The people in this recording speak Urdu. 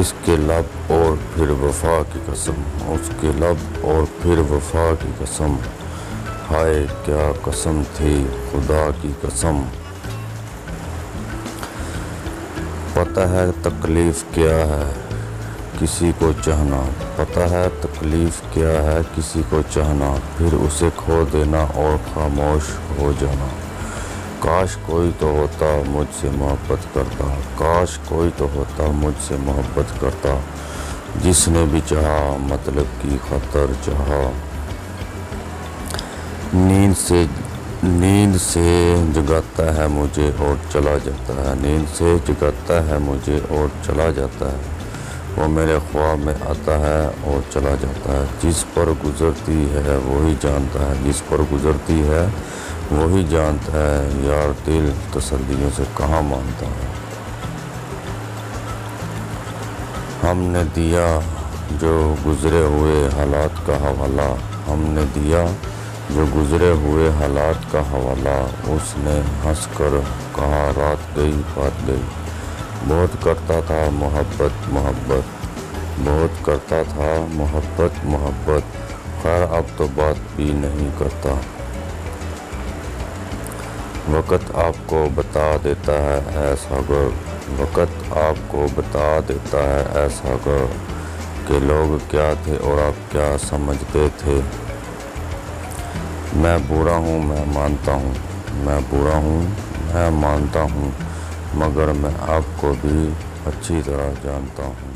اس کے لب اور پھر وفا کی قسم، اس کے لب اور پھر وفا کی قسم، ہائے کیا قسم تھی خدا کی قسم۔ پتہ ہے تکلیف کیا ہے کسی کو چاہنا، پتہ ہے تکلیف کیا ہے کسی کو چاہنا، پھر اسے کھو دینا اور خاموش ہو جانا۔ کاش کوئی تو ہوتا مجھ سے محبت کرتا، کاش کوئی تو ہوتا مجھ سے محبت کرتا، جس نے بھی چاہا مطلب کی خاطر چاہا۔ نیند سے جگاتا ہے مجھے اور چلا جاتا ہے، نیند سے جگاتا ہے مجھے اور چلا جاتا ہے، وہ میرے خواب میں آتا ہے اور چلا جاتا ہے۔ جس پر گزرتی ہے وہی جانتا ہے، جس پر گزرتی ہے وہی جانتا ہے، یار دل تسلیوں سے کہاں مانتا ہے۔ ہم نے دیا جو گزرے ہوئے حالات کا حوالہ، ہم نے دیا جو گزرے ہوئے حالات کا حوالہ، اس نے ہنس کر کہا رات گئی بات گئی، بہت کرتا تھا محبت محبت، بہت کرتا تھا محبت محبت، خیر اب تو بات بھی نہیں کرتا۔ وقت آپ کو بتا دیتا ہے ایسا گر، وقت آپ کو بتا دیتا ہے ایسا گر، کہ لوگ کیا تھے اور آپ کیا سمجھتے تھے۔ میں برا ہوں میں مانتا ہوں، میں برا ہوں میں مانتا ہوں، مگر میں آپ کو بھی اچھی طرح جانتا ہوں۔